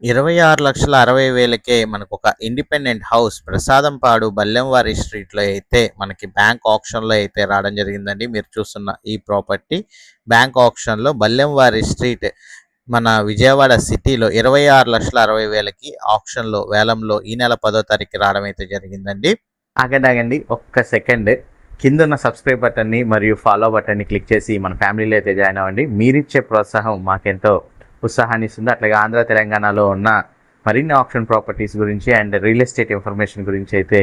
26,60,000కే మనకొక independent house Prasadampadu బల్లెంవారి స్ట్రీట్‌లో అయితే మనకి బ్యాంక్ ఆక్షన్‌లో అయితే రావడం జరిగిందండి. మీరు చూస్తున్న ఈ ప్రాపర్టీ బ్యాంక్ ఆక్షన్‌లో బల్లెంవారి స్ట్రీట్ మన విజయవాడ సిటీలో 26,60,000కి ఆక్షన్‌లో వేలంలో ఈ నెల 10వ తారీఖు రావడం అయితే జరిగిందండి. ఆగండి ఒక్క సెకండ్. కిందున్న సబ్స్క్రైబ్ బటన్ని మరియు ఫాలో బటన్ని క్లిక్ చేసి మన ఫ్యామిలీలో అయితే జాయిన్ అవ్వండి. మీరిచ్చే ప్రోత్సాహం మాకెంతో ఉత్సాహాన్ని ఇస్తుంది. అట్లాగే ఆంధ్ర తెలంగాణలో ఉన్న మరిన్ని ఆప్షన్ ప్రాపర్టీస్ గురించి అండ్ రియల్ ఎస్టేట్ ఇన్ఫర్మేషన్ గురించి అయితే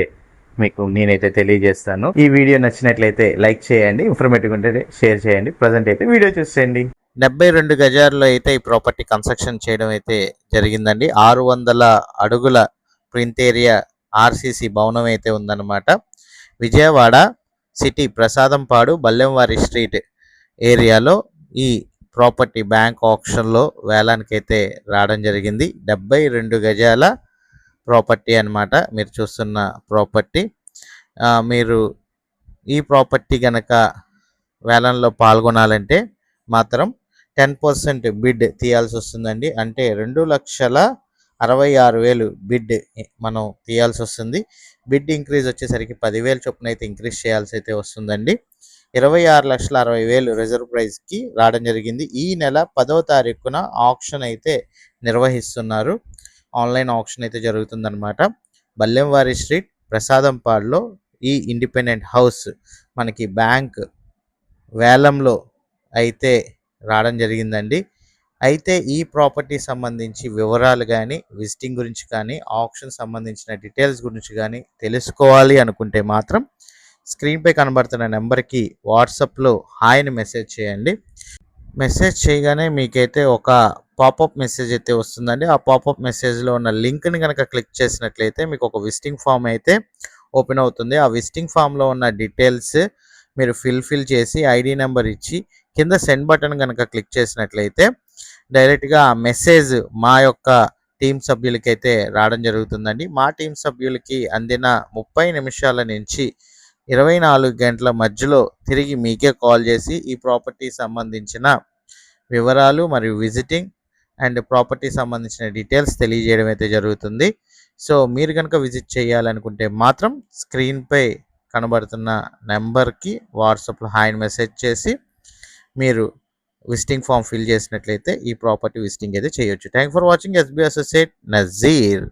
మీకు నేనైతే తెలియజేస్తాను. ఈ వీడియో నచ్చినట్లయితే లైక్ చేయండి, ఇన్ఫర్మేటివ్ ఉంటే షేర్ చేయండి. ప్రజెంట్ అయితే వీడియో చూసేయండి. 72 గజాల్లో అయితే ఈ ప్రాపర్టీ కన్స్ట్రక్షన్ చేయడం అయితే జరిగిందండి. 600 అడుగుల ప్రింట్ ఏరియా ఆర్సీసీ భవనం అయితే ఉందన్నమాట. విజయవాడ సిటీ ప్రసాదంపాడు బల్లెంవారి స్ట్రీట్ ఏరియాలో ఈ ప్రాపర్టీ బ్యాంక్ ఆక్షన్లో వేలానికైతే రావడం జరిగింది. 72 గజాల ప్రాపర్టీ అనమాట మీరు చూస్తున్న ప్రాపర్టీ. మీరు ఈ ప్రాపర్టీ కనుక వేలంలో పాల్గొనాలంటే మాత్రం 10% బిడ్ తీయాల్సి వస్తుందండి. అంటే 2,66,000 బిడ్ మనం తీయాల్సి వస్తుంది. బిడ్ ఇంక్రీజ్ వచ్చేసరికి 10,000 చొప్పున అయితే ఇంక్రీజ్ చేయాల్సి అయితే వస్తుందండి. 26,60,000 రిజర్వ్ ప్రైస్కి రావడం జరిగింది. ఈ నెల 10వ తారీఖున ఆక్షన్ అయితే నిర్వహిస్తున్నారు. ఆన్లైన్ ఆక్షన్ అయితే జరుగుతుందన్నమాట. బల్లెంవారి స్ట్రీట్ ప్రసాదంపాడులో ఈ ఇండిపెండెంట్ హౌస్ మనకి బ్యాంక్ వేలంలో అయితే రావడం జరిగిందండి. అయితే ఈ ప్రాపర్టీ సంబంధించి వివరాలు కానీ, విజిటింగ్ గురించి కానీ, ఆప్షన్ సంబంధించిన డీటెయిల్స్ గురించి కానీ తెలుసుకోవాలి అనుకుంటే మాత్రం స్క్రీన్పై కనబడుతున్న నెంబర్కి వాట్సాప్లో హాయ్ అని మెసేజ్ చేయండి. మెసేజ్ చేయగానే మీకైతే ఒక పాపప్ మెసేజ్ అయితే వస్తుందండి. ఆ పాపప్ మెసేజ్లో ఉన్న లింక్ని కనుక క్లిక్ చేసినట్లయితే మీకు ఒక విజిటింగ్ ఫామ్ అయితే ఓపెన్ అవుతుంది. ఆ విజిటింగ్ ఫామ్లో ఉన్న డీటెయిల్స్ మీరు ఫిల్ చేసి ఐడి నెంబర్ ఇచ్చి కింద సెండ్ బటన్ కనుక క్లిక్ చేసినట్లయితే డైరెక్ట్గా ఆ మెసేజ్ మా యొక్క టీం సభ్యులకైతే రావడం జరుగుతుందండి. మా టీం సభ్యులకి అందిన 30 నిమిషాల నుంచి 24 గంటల మధ్యలో తిరిగి మీకే కాల్ చేసి ఈ ప్రాపర్టీ సంబంధించిన వివరాలు మరియు విజిటింగ్ అండ్ ప్రాపర్టీ సంబంధించిన డీటెయిల్స్ తెలియజేయడం అయితే జరుగుతుంది. సో మీరు కనుక విజిట్ చేయాలనుకుంటే మాత్రం స్క్రీన్పై కనబడుతున్న నెంబర్కి వాట్సాప్లో హాయ్ మెసేజ్ చేసి మీరు విజిటింగ్ ఫామ్ ఫిల్ చేసినట్లయితే ఈ ప్రాపర్టీ విజిటింగ్ అయితే చేయొచ్చు. Thank for watching. SB associate Nazir.